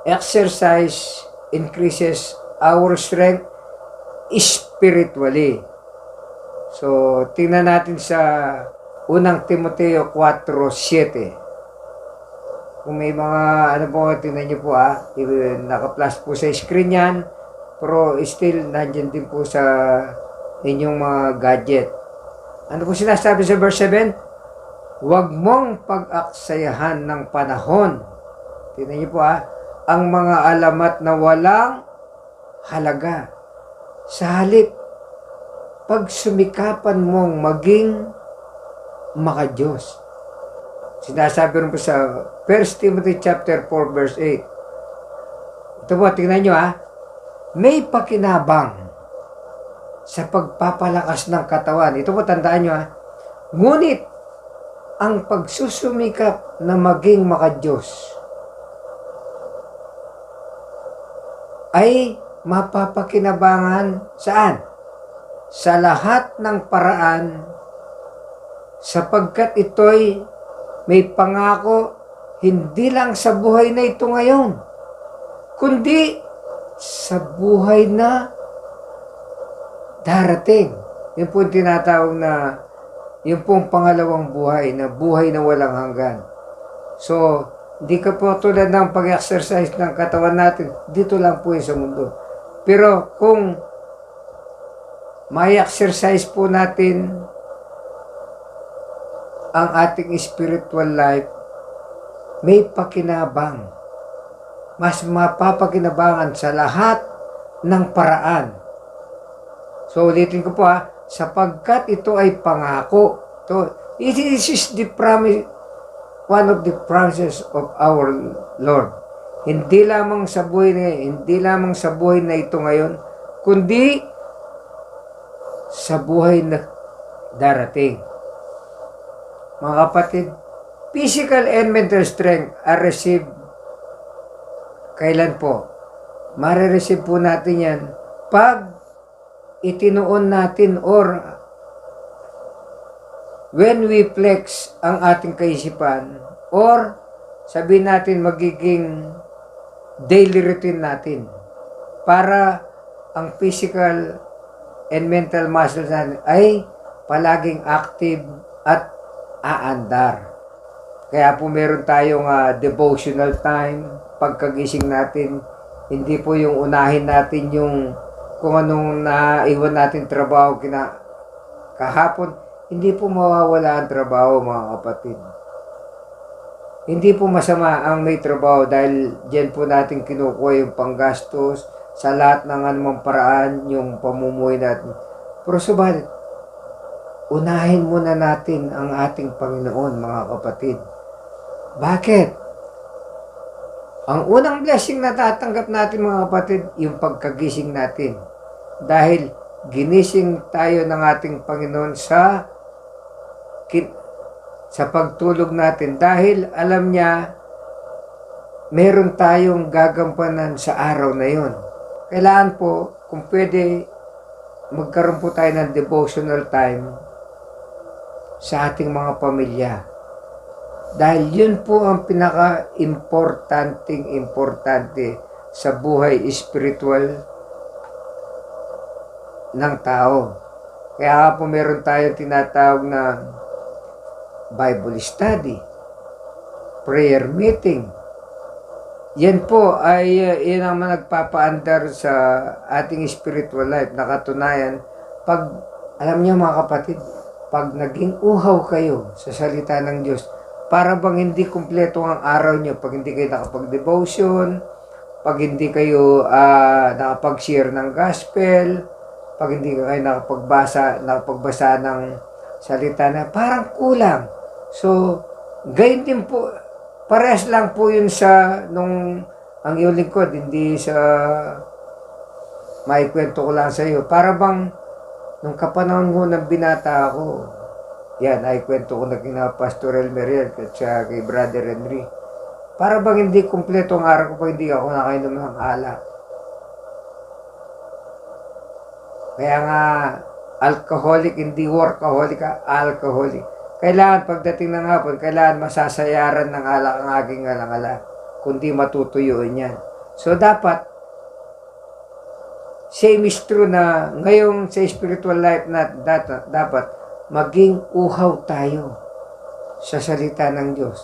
Speaker 5: exercise increases our strength spiritually. So, tingnan natin sa unang Timoteo 4:7. Kung may mga, ano po, tingnan nyo po naka-plus po sa screen yan, pero still, nandyan din po sa inyong mga gadget. Ano po sinasabi sa verse 7? Huwag mong pag-aksayahan ng panahon. Tingnan nyo po ang mga alamat na walang halaga. Sa halip, pagsumikapan mong maging makadiyos. Sinasabi rin po sa 1 Timothy chapter 4 verse 8. Ito po, tingnan nyo may pakinabang sa pagpapalakas ng katawan. Ito po, tandaan nyo ngunit, ang pagsusumikap na maging makadiyos ay mapapakinabangan saan? Sa lahat ng paraan, sapagkat ito'y may pangako hindi lang sa buhay na ito ngayon, kundi sa buhay na darating. Yun po tinatawag na yung pong pangalawang buhay na walang hanggan. So, hindi ka po tulad ng pag-exercise ng katawan natin, dito lang po sa mundo. Pero kung may exercise po natin ang ating spiritual life, may pakinabang. Mas mapapakinabangan sa lahat ng paraan. So, ulitin ko po sapagkat ito ay pangako. This is the promise, one of the promises of our Lord. Hindi lamang sa buhay na ito ngayon, kundi sa buhay na darating. Mga kapatid, physical and mental strength are received. Kailan po? Mare-receive po natin yan pag itinuon natin or when we flex ang ating kaisipan or sabihin natin magiging daily routine natin para ang physical and mental muscles natin ay palaging active at aandar. Kaya po meron tayong devotional time pagkagising natin. Hindi po yung unahin natin yung kung anong naiwan natin trabaho kahapon. Hindi po mawawala ang trabaho, mga kapatid. Hindi po masama ang may trabaho dahil diyan po natin kinukuha yung panggastos sa lahat ng anumang paraan yung pamumuhay natin. Pero subalit, unahin muna natin ang ating Panginoon, mga kapatid. Bakit? Ang unang blessing na tatanggap natin, mga kapatid, yung pagkagising natin. Dahil ginising tayo ng ating Panginoon sa pagtulog natin. Dahil alam niya, meron tayong gagampanan sa araw na yon. Kailangan po, kung pwede, magkaroon po tayo ng devotional time sa ating mga pamilya. Dahil yun po ang pinaka-importante sa buhay spiritual ng tao. Kaya po meron tayong tinatawag na Bible study, prayer meeting. Yan po ay yan ang nagpapaandar sa ating spiritual life. Nakatunayan, alam niyo mga kapatid, pag naging uhaw kayo sa salita ng Diyos, para bang hindi kumpleto ang araw niyo pag hindi kayo nakapag-devotion, pag hindi kayo nakapag-share ng gospel, pag hindi kayo nakapagbasa ng salita na parang kulang. So, Gayun din po, parehas lang po yun sa nung ang iyong lingkod, hindi sa maikwento ko lang sa iyo. Para bang nung kapanahon ko ng binata ako, yan, ay kwento ko na kina Pastor Elmer at siya kay Brother Henry. Para bang hindi kumpleto ang araw ko pag hindi ako nakainom ng alak. Kaya nga, alcoholic, hindi workaholic, alcoholic. Kailangan pagdating ng hapon, kailangan masasayaran ng alak ang aking alangala, kundi matutuyuin yan. So dapat, same is true na ngayong sa spiritual life na dapat maging uhaw tayo sa salita ng Diyos.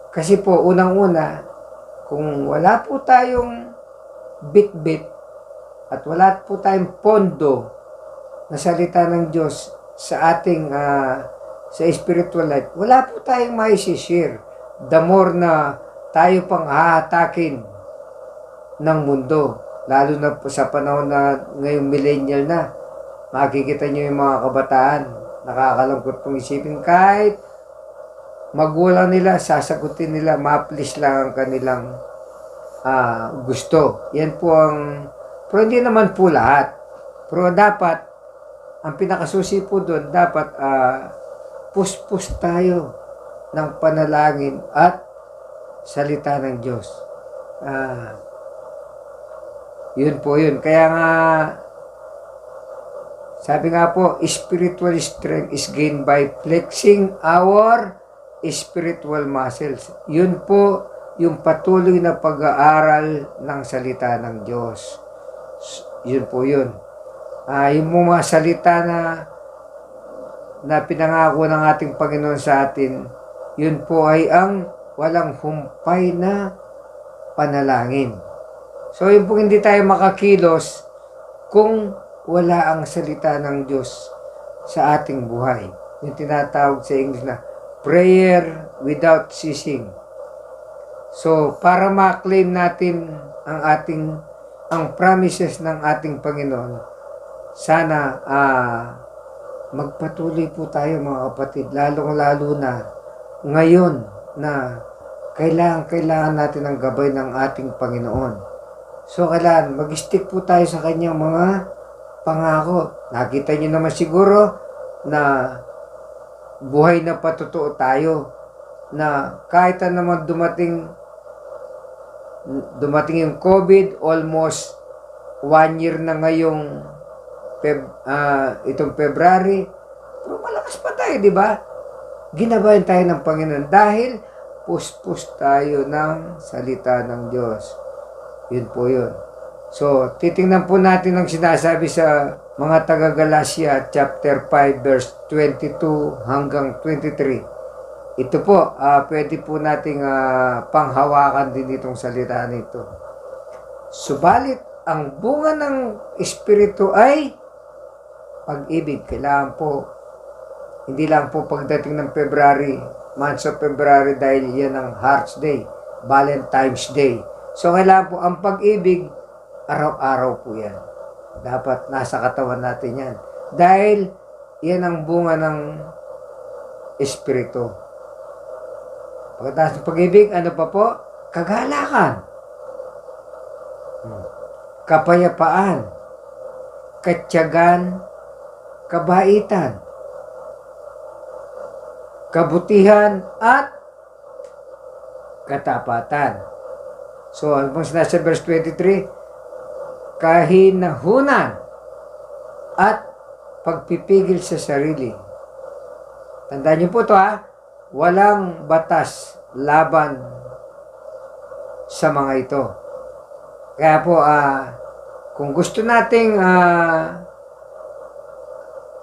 Speaker 5: Kasi po, unang-una, kung wala po tayong bit-bit at wala po tayong pondo na salita ng Diyos sa ating sa spiritual life, wala po tayong maisishare. The more na tayo pang hahatakin ng mundo, lalo na po sa panahon na ngayong millennial na, makikita nyo yung mga kabataan, nakakalungkot pong isipin, kahit magulang nila, sasagutin nila, ma-please lang ang kanilang gusto. Yan po ang, pero hindi naman po lahat. Pero dapat, ang pinakasusi po doon, dapat puspos tayo ng panalangin at salita ng Diyos. Yun po yun. Kaya nga, sabi nga po, spiritual strength is gained by flexing our spiritual muscles. Yun po yung patuloy na pag-aaral ng salita ng Diyos. Yun po yun. Yung mga salita na pinangako ng ating Panginoon sa atin, yun po ay ang walang humpay na panalangin. So yun po hindi tayo makakilos kung wala ang salita ng Diyos sa ating buhay. Yung tinatawag sa English na prayer without ceasing. So para ma-claim natin ang promises ng ating Panginoon, sana magpatuloy po tayo mga kapatid, lalong-lalo na ngayon na kailangan natin ang gabay ng ating Panginoon. So kailangan mag-stick po tayo sa kanyang mga pangako. Nakita niyo naman siguro na buhay na patotoo tayo, na kahit naman dumating yung COVID, almost 1 year na ngayong itong February, pero malakas pa tayo, di ba? Ginabayan tayo ng Panginoon dahil puspos tayo ng salita ng Diyos. Yun po yun. So, titingnan po natin ang sinasabi sa mga taga-Galatia chapter 5 verse 22 hanggang 23. Ito po, pwede po nating panghawakan din itong salita nito. Subalit, ang bunga ng Espiritu ay pag-ibig. Kailangan po, hindi lang po pagdating ng February, months of February, dahil yan ang Heart's Day, Valentine's Day. So, kailangan po ang pag-ibig, araw-araw po yan. Dapat nasa katawan natin yan. Dahil yan ang bunga ng Espiritu. Pagkatapos ng pag-ibig, ano pa po? Kagalakan. Kapayapaan. Katyagan. Kabaitan. Kabutihan at katapatan. So, ano pong sinasa verse 23? Kahinahunan at pagpipigil sa sarili. Tandaan niyo po ito walang batas laban sa mga ito. Kaya po, kung gusto nating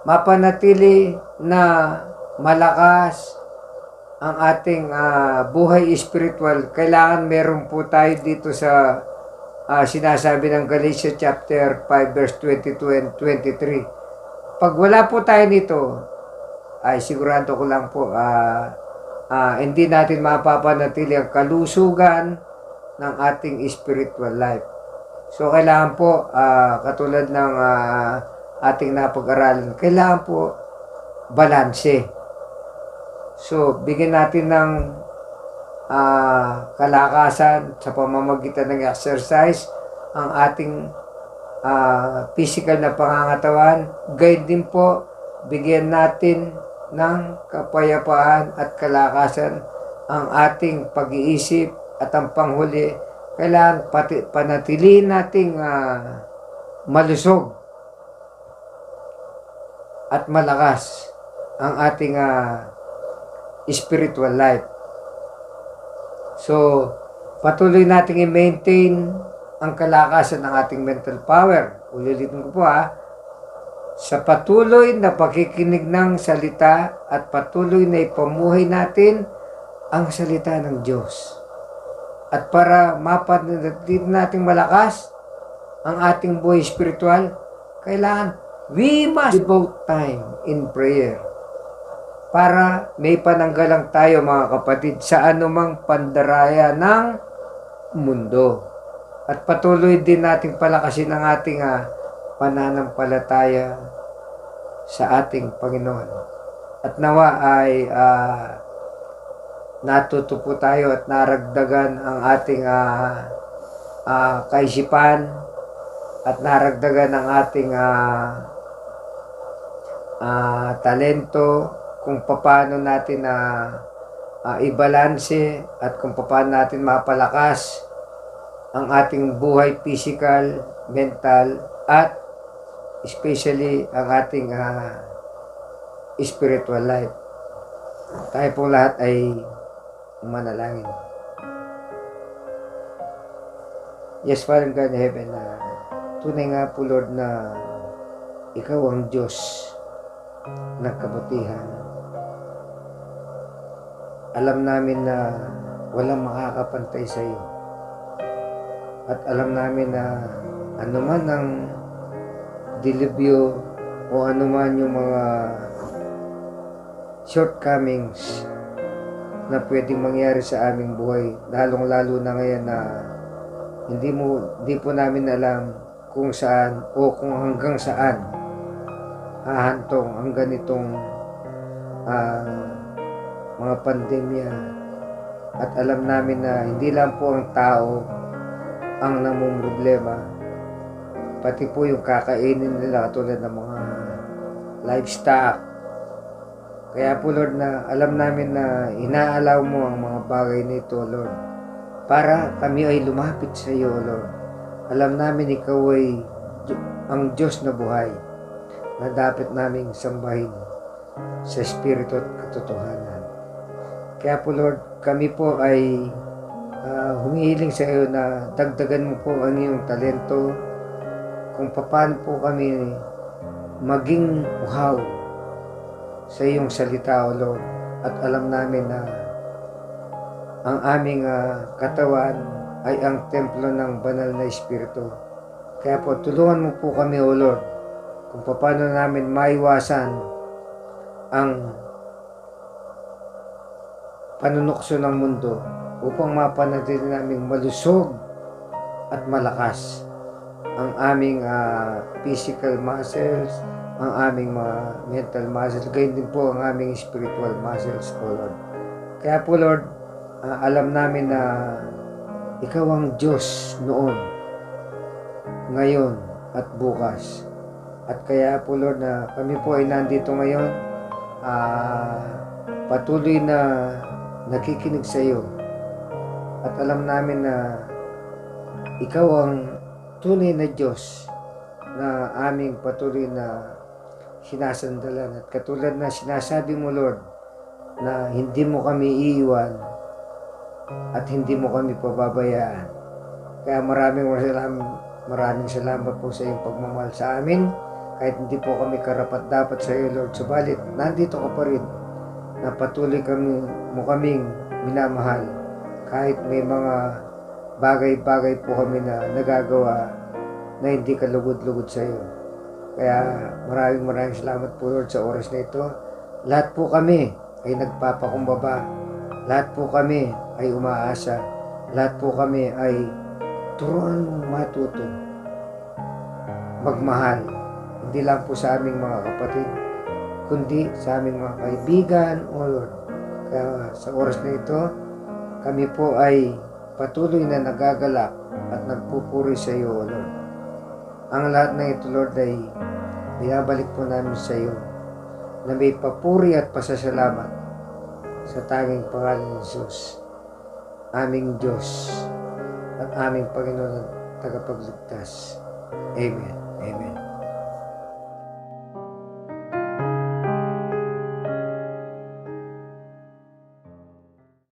Speaker 5: mapanatili na malakas ang ating buhay spiritual, kailangan meron po tayo dito sa sinasabi ng Galatia chapter 5 verse 22 and 23. Pag wala po tayo nito, ay sigurado ko lang po, hindi natin mapapanatili ang kalusugan ng ating spiritual life. So, kailangan po, katulad ng ating napag-aralan, kailangan po balanse. So, bigyan natin ng kalakasan sa pamamagitan ng exercise ang ating physical na pangangatawan. Gayon din po, bigyan natin ng kapayapaan at kalakasan ang ating pag-iisip at ang panghuli, kailangan panatilihin nating malusog at malakas ang ating spiritual life. So, patuloy nating i-maintain ang kalakasan ng ating mental power. Ulitin ko po sa patuloy na pakikinig ng salita at patuloy na ipamuhay natin ang salita ng Diyos. At para mapanatili nating malakas ang ating buhay spiritual, kailangan we must devote time in prayer para may pananggalang tayo mga kapatid sa anumang pandaraya ng mundo. At patuloy din nating palakasin ang ating pananampalataya sa ating Panginoon. At nawa ay natuto po tayo at naragdagan ang ating kaisipan at naragdagan ang ating talento kung paano natin ibalanse at kung paano natin mapalakas ang ating buhay physical, mental, at especially ang ating spiritual life. Tayo po lahat ay manalangin. Yes, Father God in heaven, tunay nga po Lord na Ikaw ang Diyos ng kabutihan. Alam namin na walang makakapantay sa iyo. At alam namin na anuman ang dilibyo o anuman yung mga shortcomings na pwedeng mangyari sa aming buhay, lalong-lalo na ngayon na hindi po namin alam kung saan o kung hanggang saan hahantong ang ganitong mga pandemya. At alam namin na hindi lang po ang tao ang namumroblema, pati po yung kakainin nila katulad ng mga livestock. Kaya po Lord, na alam namin na inaalaw mo ang mga bagay nito Lord, para kami ay lumapit sa iyo Lord. Alam namin Ikaw ay ang Diyos na buhay na dapat naming sambahin sa Espiritu at katotohanan. Kaya po Lord, kami po ay humihiling sa iyo na dagdagan mo po ang iyong talento kung paano po kami maging uhaw sa iyong salita o Lord. At alam namin na ang aming katawan ay ang templo ng banal na Espiritu. Kaya po tulungan mo po kami o Lord kung paano namin maiwasan ang panunukso ng mundo upang mapanatili naming malusog at malakas ang aming physical muscles, ang aming mga mental muscles, gayon din po ang aming spiritual muscles, O Lord. Kaya po Lord, alam namin na Ikaw ang Diyos noon, ngayon at bukas. At kaya po Lord na kami po ay nandito ngayon, patuloy na nakikinig sa iyo. At alam namin na Ikaw ang tunay na Diyos na aming patuloy na sinasandalan. At katulad na sinasabi mo Lord, na hindi mo kami iiwan at hindi mo kami pababayaan. Kaya maraming salamat po sa iyong pagmamahal sa amin. Kahit hindi po kami karapat-dapat sa iyo Lord, subalit nandito ka pa rin na patuloy mo kaming minamahal. Kahit may mga bagay-bagay po kami na nagagawa na hindi kalugod-lugod sa iyo. Kaya maraming salamat po Lord sa oras na ito. Lahat po kami ay nagpapakumbaba. Lahat po kami ay umaasa. Lahat po kami ay turuan mong matuto magmahal. Hindi lang po sa aming mga kapatid, kundi sa aming mga kaibigan, O Lord. Kaya sa oras na ito, kami po ay patuloy na nagagalak at nagpupuri sa iyo, O Lord. Ang lahat ng ito, Lord, ay binabalik po namin sa iyo na may papuri at pasasalamat sa tanging pangalan ni Jesus, aming Diyos at aming Panginoon at tagapagligtas. Amen. Amen.